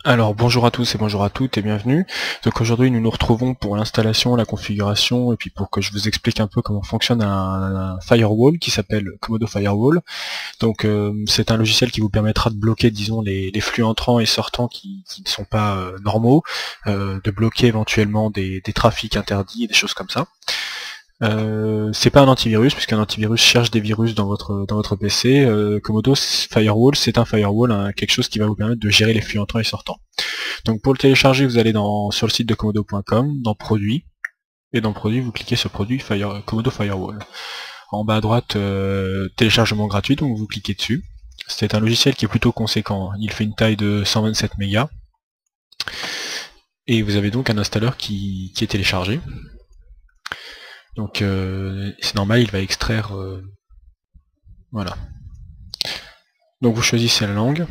Alors bonjour à tous et bonjour à toutes et bienvenue. Donc aujourd'hui nous nous retrouvons pour l'installation, la configuration et puis pour que je vous explique un peu comment fonctionne un firewall qui s'appelle Comodo Firewall. Donc c'est un logiciel qui vous permettra de bloquer disons les flux entrants et sortants qui ne sont pas normaux, de bloquer éventuellement des trafics interdits, des choses comme ça. C'est pas un antivirus, puisqu'un antivirus cherche des virus dans votre PC. Comodo Firewall, c'est un firewall, quelque chose qui va vous permettre de gérer les flux entrants et sortants. Donc pour le télécharger, vous allez sur le site de Comodo.com, dans Produits, et dans Produits, vous cliquez sur Produit Comodo Firewall. En bas à droite, téléchargement gratuit, donc vous cliquez dessus. C'est un logiciel qui est plutôt conséquent, il fait une taille de 127 mégas, et vous avez donc un installeur qui est téléchargé. Donc c'est normal, il va extraire, voilà. Donc vous choisissez la langue.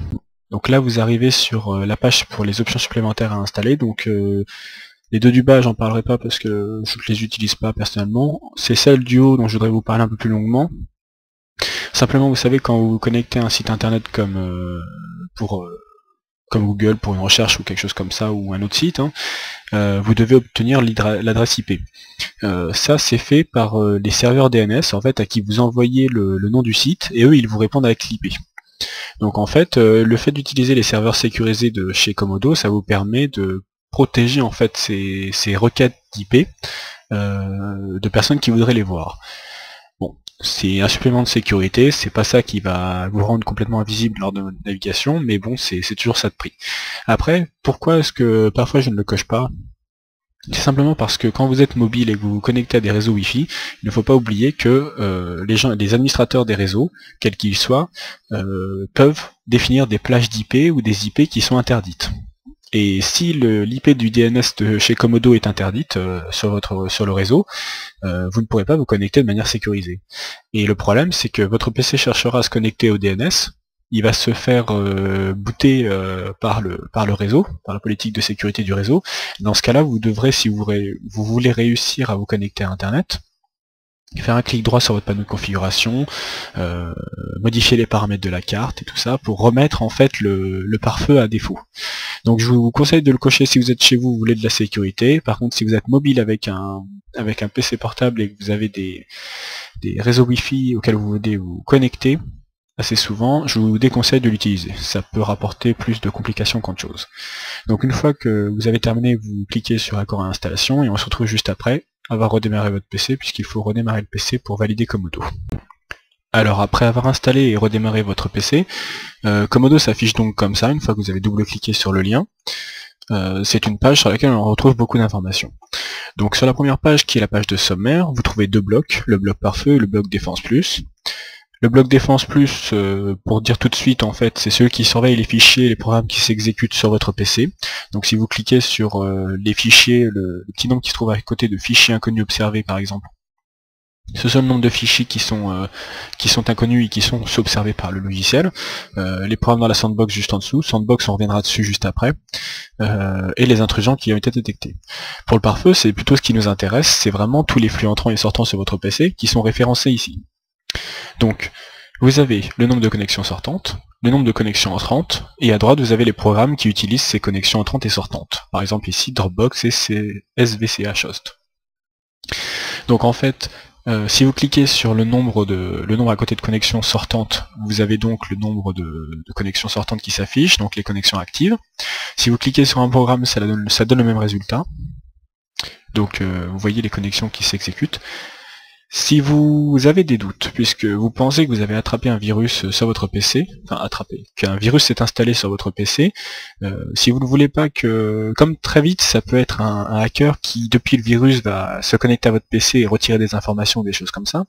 Donc là vous arrivez sur la page pour les options supplémentaires à installer. Donc les deux du bas j'en parlerai pas parce que je ne les utilise pas personnellement. C'est celle du haut dont je voudrais vous parler un peu plus longuement. Simplement vous savez quand vous vous connectez à un site internet comme Google pour une recherche ou quelque chose comme ça, ou un autre site, vous devez obtenir l'adresse IP. Ça c'est fait par les serveurs DNS en fait à qui vous envoyez le nom du site et eux ils vous répondent avec l'IP. Donc en fait le fait d'utiliser les serveurs sécurisés de chez Comodo, ça vous permet de protéger en fait ces requêtes d'IP de personnes qui voudraient les voir. Bon, c'est un supplément de sécurité, c'est pas ça qui va vous rendre complètement invisible lors de votre navigation, mais bon, c'est toujours ça de prix. Après, pourquoi est-ce que parfois je ne le coche pas? C'est simplement parce que quand vous êtes mobile et que vous vous connectez à des réseaux Wi-Fi, il ne faut pas oublier que les administrateurs des réseaux, quels qu'ils soient, peuvent définir des plages d'IP ou des IP qui sont interdites. Et si l'IP du DNS de chez Comodo est interdite sur le réseau, vous ne pourrez pas vous connecter de manière sécurisée. Et le problème, c'est que votre PC cherchera à se connecter au DNS, il va se faire booter par le réseau, par la politique de sécurité du réseau. Dans ce cas-là, vous devrez, si vous voulez réussir à vous connecter à Internet, faire un clic droit sur votre panneau de configuration, modifier les paramètres de la carte et tout ça, pour remettre en fait le pare-feu à défaut. Donc je vous conseille de le cocher si vous êtes chez vous, vous voulez de la sécurité. Par contre, si vous êtes mobile avec un PC portable et que vous avez des réseaux Wi-Fi auxquels vous voulez vous connecter assez souvent, je vous déconseille de l'utiliser. Ça peut rapporter plus de complications qu'autre chose. Donc une fois que vous avez terminé, vous cliquez sur Accord à installation et on se retrouve juste après avoir redémarré votre PC, puisqu'il faut redémarrer le PC pour valider Comodo. Alors après avoir installé et redémarré votre PC, Comodo s'affiche donc comme ça, une fois que vous avez double-cliqué sur le lien. C'est une page sur laquelle on retrouve beaucoup d'informations. Donc sur la première page, qui est la page de sommaire, vous trouvez deux blocs, le bloc pare-feu et le bloc défense plus. Le bloc défense plus, pour dire tout de suite, en fait, c'est ceux qui surveillent les fichiers et les programmes qui s'exécutent sur votre PC. Donc si vous cliquez sur les fichiers, le petit nombre qui se trouve à côté de fichiers inconnus observés par exemple, ce sont le nombre de fichiers qui sont inconnus et qui sont observés par le logiciel. Les programmes dans la sandbox juste en dessous, sandbox on reviendra dessus juste après, et les intrusions qui ont été détectées. Pour le pare-feu, c'est plutôt ce qui nous intéresse, c'est vraiment tous les flux entrants et sortants sur votre PC qui sont référencés ici. Donc, vous avez le nombre de connexions sortantes, le nombre de connexions entrantes, et à droite vous avez les programmes qui utilisent ces connexions entrantes et sortantes. Par exemple ici, Dropbox et SVCH Host. Donc en fait, si vous cliquez sur le nombre à côté de connexions sortantes, vous avez donc le nombre de connexions sortantes qui s'affichent, donc les connexions actives. Si vous cliquez sur un programme, ça donne le même résultat. Donc vous voyez les connexions qui s'exécutent. Si vous avez des doutes, puisque vous pensez que vous avez attrapé un virus sur votre PC, qu'un virus s'est installé sur votre PC, si vous ne voulez pas que, comme très vite ça peut être un hacker qui depuis le virus va se connecter à votre PC et retirer des informations, des choses comme ça,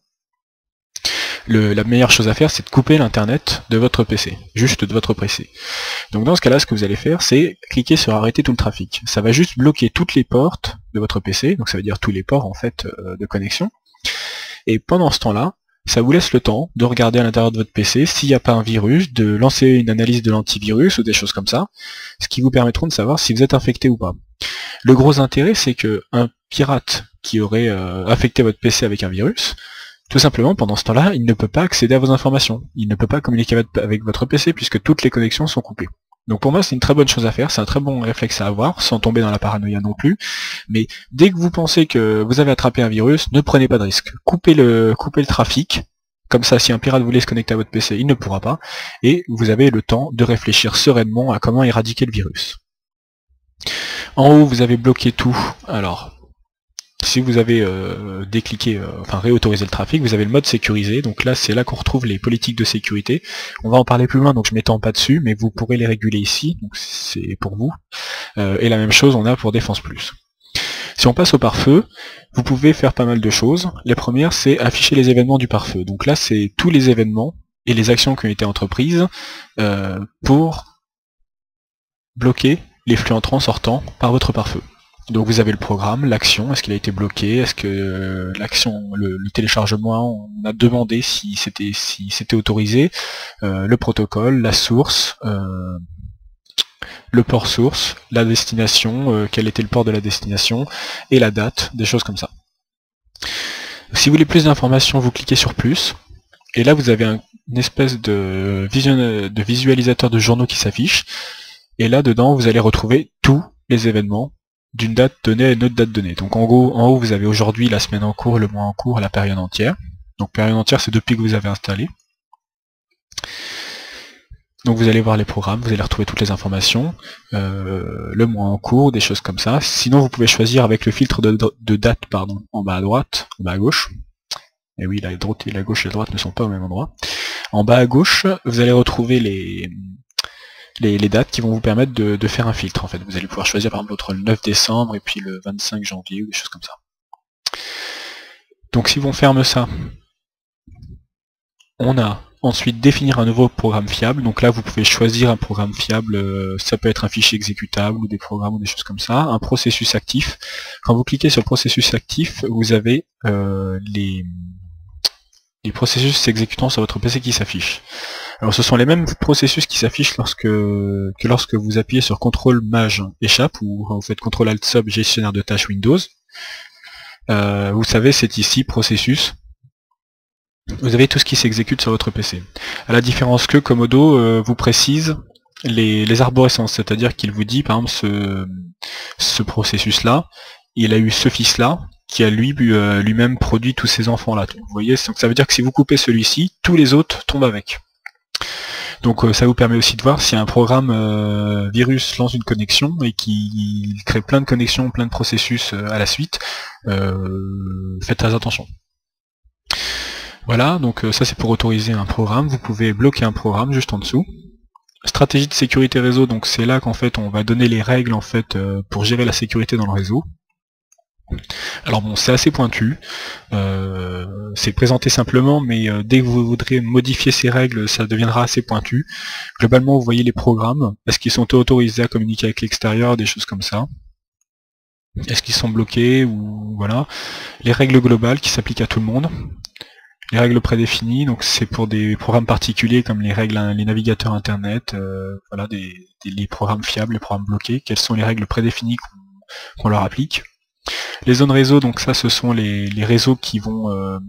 la meilleure chose à faire c'est de couper l'internet de votre PC, juste de votre PC. Donc dans ce cas là, ce que vous allez faire c'est cliquer sur arrêter tout le trafic. Ça va juste bloquer toutes les portes de votre PC, donc ça veut dire tous les ports en fait de connexion. Et pendant ce temps-là, ça vous laisse le temps de regarder à l'intérieur de votre PC s'il n'y a pas un virus, de lancer une analyse de l'antivirus ou des choses comme ça, ce qui vous permettront de savoir si vous êtes infecté ou pas. Le gros intérêt, c'est que un pirate qui aurait affecté votre PC avec un virus, tout simplement pendant ce temps-là, il ne peut pas accéder à vos informations. Il ne peut pas communiquer avec votre PC puisque toutes les connexions sont coupées. Donc pour moi c'est une très bonne chose à faire, c'est un très bon réflexe à avoir, sans tomber dans la paranoïa non plus. Mais dès que vous pensez que vous avez attrapé un virus, ne prenez pas de risque. Coupez le trafic, comme ça si un pirate voulait se connecter à votre PC, il ne pourra pas, et vous avez le temps de réfléchir sereinement à comment éradiquer le virus. En haut vous avez bloqué tout, alors si vous avez décliqué, enfin réautorisé le trafic, vous avez le mode sécurisé, donc là c'est là qu'on retrouve les politiques de sécurité. On va en parler plus loin, donc je m'étends pas dessus, mais vous pourrez les réguler ici, donc c'est pour vous. Et la même chose on a pour Défense Plus. Si on passe au pare-feu, vous pouvez faire pas mal de choses. La première c'est afficher les événements du pare-feu. Donc là c'est tous les événements et les actions qui ont été entreprises pour bloquer les flux entrants sortants par votre pare-feu. Donc vous avez le programme, l'action, est-ce qu'il a été bloqué, est-ce que l'action, le téléchargement, on a demandé si c'était autorisé, le protocole, la source, le port source, la destination, quel était le port de la destination, et la date, des choses comme ça. Si vous voulez plus d'informations, vous cliquez sur plus, et là vous avez une espèce de visualisateur de journaux qui s'affiche, et là dedans vous allez retrouver tous les événements d'une date donnée à une autre date donnée. Donc en haut vous avez aujourd'hui, la semaine en cours, le mois en cours, la période entière. Donc période entière c'est depuis que vous avez installé. Donc vous allez voir les programmes, vous allez retrouver toutes les informations, le mois en cours, des choses comme ça. Sinon vous pouvez choisir avec le filtre de date en bas à droite, en bas à gauche. Et oui, la droite et la gauche et la droite ne sont pas au même endroit. En bas à gauche, vous allez retrouver les dates qui vont vous permettre de faire un filtre en fait. Vous allez pouvoir choisir par exemple entre le 9 décembre et puis le 25 janvier ou des choses comme ça. Donc si on ferme ça, on a ensuite définir un nouveau programme fiable. Donc là vous pouvez choisir un programme fiable, ça peut être un fichier exécutable ou des programmes ou des choses comme ça. Un processus actif. Quand vous cliquez sur le processus actif, vous avez les processus s'exécutant sur votre PC qui s'affichent. Alors ce sont les mêmes processus qui s'affichent lorsque vous appuyez sur CTRL Maj échappe ou vous faites CTRL Alt Sub gestionnaire de tâches Windows. Vous savez, c'est ici processus. Vous avez tout ce qui s'exécute sur votre PC. À la différence que Komodo vous précise les arborescences, c'est-à-dire qu'il vous dit par exemple ce processus-là, il a eu ce fils-là, qui a lui-même produit tous ces enfants-là. Vous voyez, donc ça veut dire que si vous coupez celui-ci, tous les autres tombent avec. Donc ça vous permet aussi de voir si un programme virus lance une connexion et qui crée plein de connexions, plein de processus à la suite, faites très attention. Voilà, donc ça c'est pour autoriser un programme. Vous pouvez bloquer un programme juste en dessous. Stratégie de sécurité réseau, donc c'est là qu'en fait on va donner les règles en fait pour gérer la sécurité dans le réseau. Alors bon, c'est assez pointu, c'est présenté simplement, mais dès que vous voudrez modifier ces règles, ça deviendra assez pointu. Globalement, vous voyez les programmes, est-ce qu'ils sont autorisés à communiquer avec l'extérieur, des choses comme ça. Est-ce qu'ils sont bloqués, ou voilà. Les règles globales qui s'appliquent à tout le monde. Les règles prédéfinies, donc c'est pour des programmes particuliers comme les navigateurs internet, voilà, les programmes fiables, les programmes bloqués, quelles sont les règles prédéfinies qu'on leur applique. Les zones réseau, donc ça ce sont les réseaux qui vont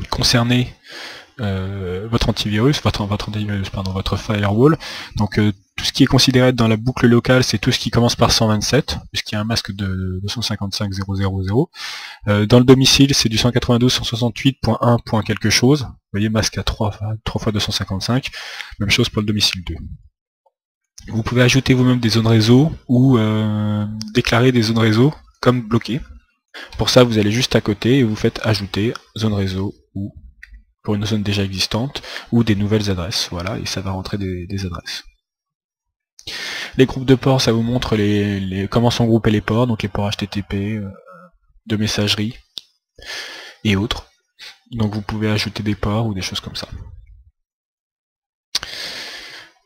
concerner votre antivirus, votre firewall. Donc tout ce qui est considéré dans la boucle locale, c'est tout ce qui commence par 127, puisqu'il y a un masque de 255.0.0.0. Dans le domicile, c'est du 192.168.1. quelque chose. Vous voyez, masque à 3 fois 255. Même chose pour le domicile 2. Vous pouvez ajouter vous-même des zones réseau ou déclarer des zones réseau comme bloquées. Pour ça, vous allez juste à côté et vous faites ajouter zone réseau ou pour une zone déjà existante ou des nouvelles adresses. Voilà, et ça va rentrer des adresses. Les groupes de ports, ça vous montre comment sont groupés les ports, donc les ports HTTP, de messagerie et autres. Donc vous pouvez ajouter des ports ou des choses comme ça.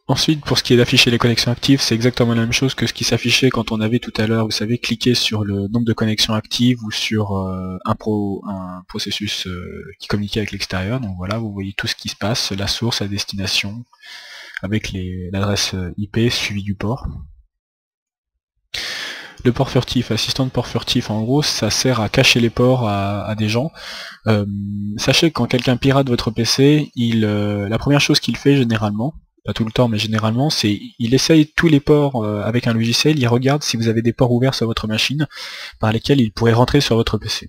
Ensuite, pour ce qui est d'afficher les connexions actives, c'est exactement la même chose que ce qui s'affichait quand on avait tout à l'heure, vous savez, cliquer sur le nombre de connexions actives ou sur un processus qui communiquait avec l'extérieur. Donc voilà, vous voyez tout ce qui se passe, la source, la destination, avec l'adresse IP suivie du port. Le port furtif, assistant de port furtif, en gros, ça sert à cacher les ports à des gens. Sachez que quand quelqu'un pirate votre PC, la première chose qu'il fait généralement, pas tout le temps, mais généralement, c'est il essaye tous les ports avec un logiciel, il regarde si vous avez des ports ouverts sur votre machine par lesquels il pourrait rentrer sur votre PC.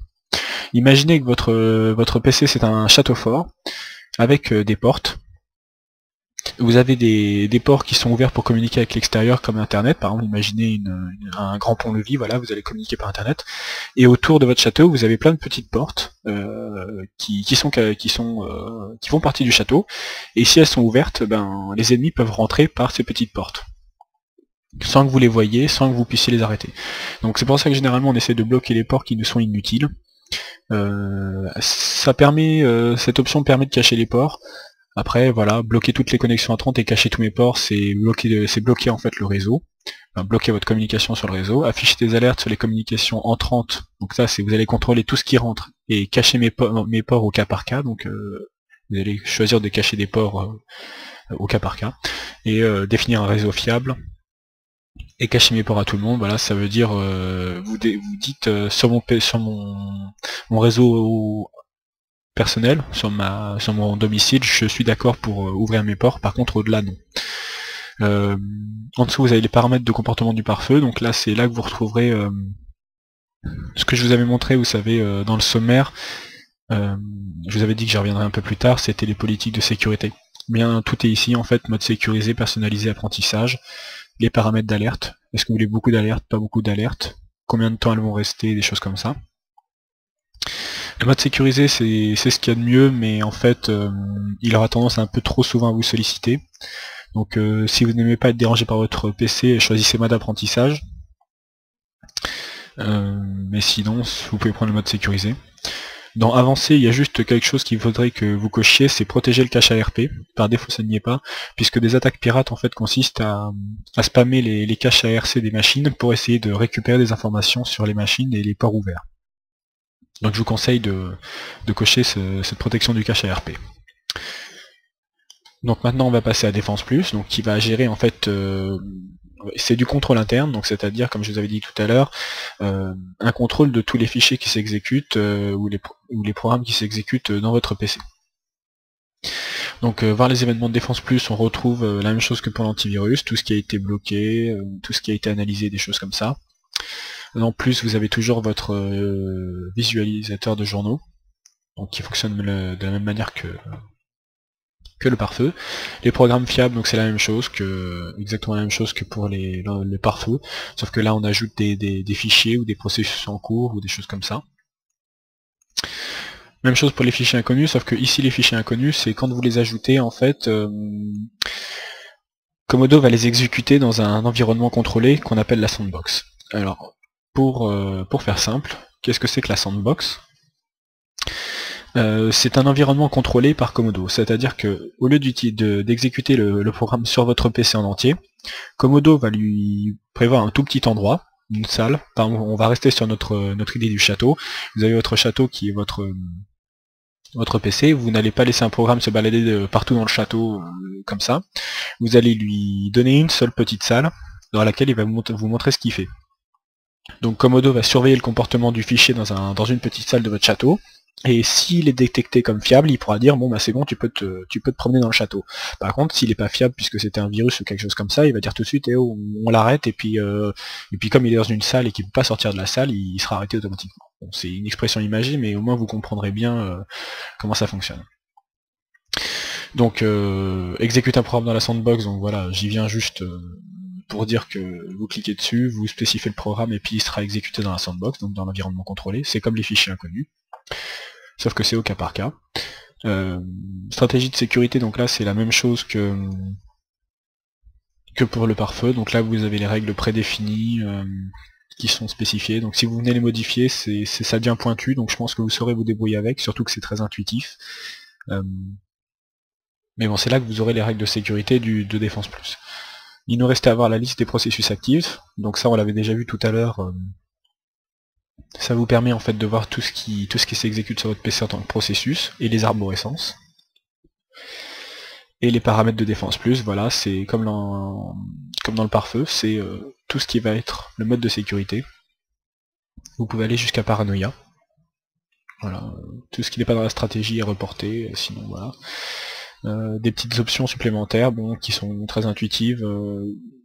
Imaginez que votre PC c'est un château fort avec des portes. Vous avez des ports qui sont ouverts pour communiquer avec l'extérieur comme Internet. Par exemple, imaginez un grand pont-levis, voilà, vous allez communiquer par Internet. Et autour de votre château, vous avez plein de petites portes qui font partie du château. Et si elles sont ouvertes, ben, les ennemis peuvent rentrer par ces petites portes, sans que vous les voyiez, sans que vous puissiez les arrêter. Donc c'est pour ça que généralement on essaie de bloquer les ports qui nous sont inutiles. Cette option permet de cacher les ports. Après, voilà, bloquer toutes les connexions entrantes et cacher tous mes ports, c'est bloquer en fait le réseau, enfin, bloquer votre communication sur le réseau, afficher des alertes sur les communications entrantes, donc ça c'est vous allez contrôler tout ce qui rentre, et cacher mes ports au cas par cas, donc vous allez choisir de cacher des ports au cas par cas, et définir un réseau fiable, et cacher mes ports à tout le monde. Voilà, ça veut dire, vous dites sur mon réseau personnel, sur mon domicile, je suis d'accord pour ouvrir mes ports, par contre au-delà non. En dessous vous avez les paramètres de comportement du pare-feu, donc là c'est là que vous retrouverez ce que je vous avais montré, vous savez, dans le sommaire, je vous avais dit que j'y reviendrai un peu plus tard, c'était les politiques de sécurité. Bien, tout est ici en fait, mode sécurisé, personnalisé, apprentissage, les paramètres d'alerte, est-ce que vous voulez beaucoup d'alertes, pas beaucoup d'alertes, combien de temps elles vont rester, des choses comme ça. Le mode sécurisé c'est ce qu'il y a de mieux, mais en fait il aura tendance un peu trop souvent à vous solliciter. Donc si vous n'aimez pas être dérangé par votre PC, choisissez mode apprentissage. Mais sinon vous pouvez prendre le mode sécurisé. Dans avancé, il y a juste quelque chose qu'il faudrait que vous cochiez, c'est protéger le cache ARP. Par défaut ça n'y est pas, puisque des attaques pirates en fait consistent à spammer les caches ARC des machines pour essayer de récupérer des informations sur les machines et les ports ouverts. Donc je vous conseille de cocher cette protection du cache ARP. Donc maintenant on va passer à Défense Plus, donc qui va gérer en fait, c'est du contrôle interne, donc c'est-à-dire, comme je vous avais dit tout à l'heure, un contrôle de tous les fichiers qui s'exécutent ou les programmes qui s'exécutent dans votre PC. Donc voir les événements de Défense Plus, on retrouve la même chose que pour l'antivirus, tout ce qui a été bloqué, tout ce qui a été analysé, des choses comme ça. En plus, vous avez toujours votre visualisateur de journaux, donc qui fonctionne de la même manière que le pare-feu. Les programmes fiables, donc c'est la même chose exactement la même chose que pour les pare-feu, sauf que là on ajoute des fichiers ou des processus en cours ou des choses comme ça. Même chose pour les fichiers inconnus, sauf que ici les fichiers inconnus, c'est quand vous les ajoutez en fait, Komodo va les exécuter dans un environnement contrôlé qu'on appelle la sandbox. Alors pour faire simple, qu'est-ce que c'est que la sandbox? C'est un environnement contrôlé par Komodo, c'est-à-dire que au lieu d'exécuter le programme sur votre PC en entier, Komodo va lui prévoir un tout petit endroit, une salle. Par exemple, on va rester sur notre idée du château. Vous avez votre château qui est votre PC, vous n'allez pas laisser un programme se balader partout dans le château comme ça. Vous allez lui donner une seule petite salle dans laquelle il va vous montrer ce qu'il fait. Donc Komodo va surveiller le comportement du fichier dans une petite salle de votre château, et s'il est détecté comme fiable, il pourra dire bon bah c'est bon, tu peux te promener dans le château. Par contre, s'il n'est pas fiable puisque c'était un virus ou quelque chose comme ça, il va dire tout de suite on l'arrête, et puis comme il est dans une salle et qu'il ne peut pas sortir de la salle, il sera arrêté automatiquement. Bon, c'est une expression imagée, mais au moins vous comprendrez bien comment ça fonctionne. Donc exécute un programme dans la sandbox, donc voilà, j'y viens juste pour dire que vous cliquez dessus, vous spécifiez le programme et puis il sera exécuté dans la sandbox, donc dans l'environnement contrôlé. C'est comme les fichiers inconnus, sauf que c'est au cas par cas. Stratégie de sécurité, donc là c'est la même chose que pour le pare-feu, donc là vous avez les règles prédéfinies qui sont spécifiées, donc si vous venez les modifier, ça devient pointu, donc je pense que vous saurez vous débrouiller avec, surtout que c'est très intuitif. Mais bon, c'est là que vous aurez les règles de sécurité de Défense Plus. Il nous restait à voir la liste des processus actifs, donc ça on l'avait déjà vu tout à l'heure. Ça vous permet en fait de voir tout ce qui s'exécute sur votre PC en tant que processus, et les arborescences. Et les paramètres de Défense Plus, voilà, c'est comme dans le pare-feu, c'est tout ce qui va être le mode de sécurité. Vous pouvez aller jusqu'à paranoïa. Voilà, tout ce qui n'est pas dans la stratégie est reporté, sinon voilà. des petites options supplémentaires, bon, qui sont très intuitives.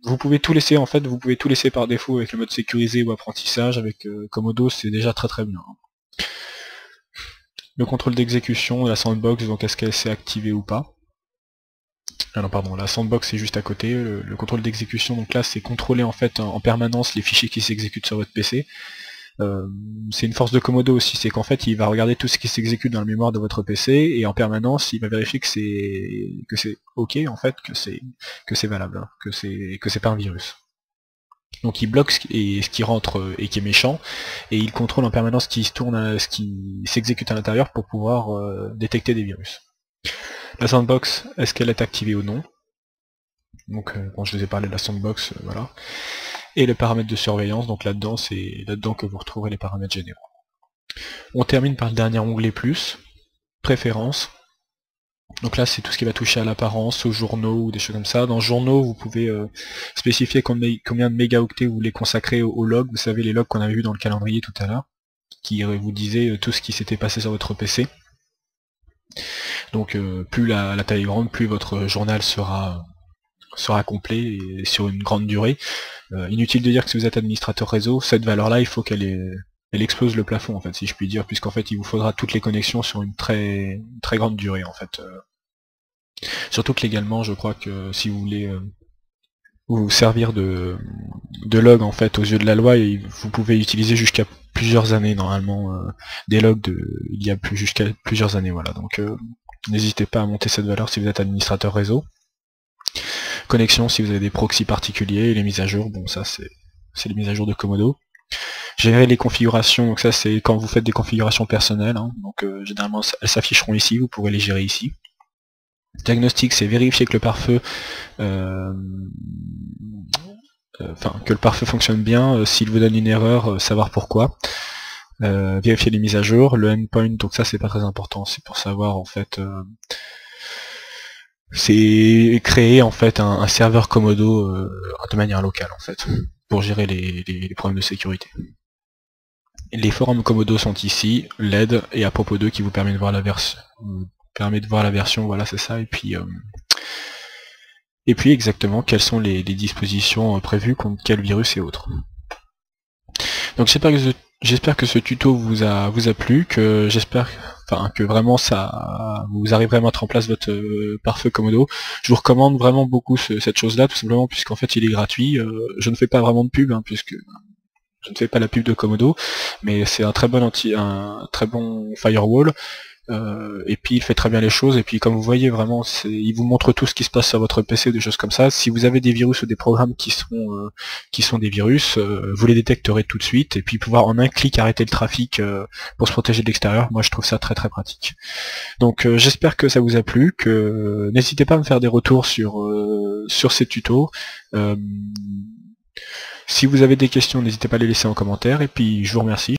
Vous pouvez tout laisser en fait, vous pouvez tout laisser par défaut avec le mode sécurisé ou apprentissage. Avec Komodo, c'est déjà très bien. Le contrôle d'exécution, la sandbox, donc est-ce qu'elle s'est activée ou pas. Ah non, pardon, la sandbox c'est juste à côté. Le contrôle d'exécution, donc là, c'est contrôler en fait en permanence les fichiers qui s'exécutent sur votre PC. C'est une force de Komodo aussi, c'est qu'en fait il va regarder tout ce qui s'exécute dans la mémoire de votre PC et en permanence il va vérifier que c'est ok en fait, que c'est valable, hein, que c'est pas un virus. Donc il bloque ce qui rentre et qui est méchant, et il contrôle en permanence ce qui s'exécute à l'intérieur pour pouvoir détecter des virus. La sandbox, est-ce qu'elle est activée ou non? Donc bon, je vous ai parlé de la sandbox, voilà. Et le paramètre de surveillance, donc là-dedans, c'est là-dedans que vous retrouverez les paramètres généraux. On termine par le dernier onglet plus, préférences. Donc là, c'est tout ce qui va toucher à l'apparence, aux journaux ou des choses comme ça. Dans journaux, vous pouvez spécifier combien de mégaoctets vous voulez consacrer aux logs. Vous savez, les logs qu'on avait vus dans le calendrier tout à l'heure, qui vous disaient tout ce qui s'était passé sur votre PC. Donc plus la taille est grande, plus votre journal sera complet et sur une grande durée. Inutile de dire que si vous êtes administrateur réseau, cette valeur-là, il faut qu'elle explose le plafond, en fait, si je puis dire, puisqu'en fait, il vous faudra toutes les connexions sur une très grande durée, en fait. Surtout que légalement, je crois que si vous voulez vous servir de log, en fait, aux yeux de la loi, vous pouvez utiliser jusqu'à plusieurs années, normalement, des logs il y a jusqu'à plusieurs années, voilà. Donc, n'hésitez pas à monter cette valeur si vous êtes administrateur réseau. Connexion si vous avez des proxys particuliers, et les mises à jour, bon ça c'est les mises à jour de Komodo. Gérer les configurations, donc ça c'est quand vous faites des configurations personnelles, hein, donc généralement elles s'afficheront ici, vous pourrez les gérer ici. Diagnostic, c'est vérifier que le pare-feu que le pare-feu fonctionne bien, s'il vous donne une erreur, savoir pourquoi. Vérifier les mises à jour, le endpoint, donc ça c'est pas très important, c'est pour savoir en fait c'est créer en fait un serveur Komodo de manière locale en fait, pour gérer les problèmes de sécurité. Les forums Komodo sont ici, l'aide et à propos d'eux qui vous permet de voir la version, voilà c'est ça, et puis exactement quelles sont les dispositions prévues contre quel virus et autres. Donc j'espère que ce tuto vous a plu, que que vraiment vous arriverez à mettre en place votre pare-feu Komodo. Je vous recommande vraiment beaucoup cette chose-là, tout simplement puisqu'en fait il est gratuit. Je ne fais pas vraiment de pub, hein, puisque je ne fais pas la pub de Komodo, mais c'est un très bon firewall. Et puis il fait très bien les choses, et puis comme vous voyez vraiment, il vous montre tout ce qui se passe sur votre PC, des choses comme ça. Si vous avez des virus ou des programmes qui sont des virus, vous les détecterez tout de suite, et puis pouvoir en un clic arrêter le trafic pour se protéger de l'extérieur. Moi je trouve ça très pratique. Donc j'espère que ça vous a plu, que n'hésitez pas à me faire des retours sur ces tutos. Si vous avez des questions, n'hésitez pas à les laisser en commentaire, et puis je vous remercie.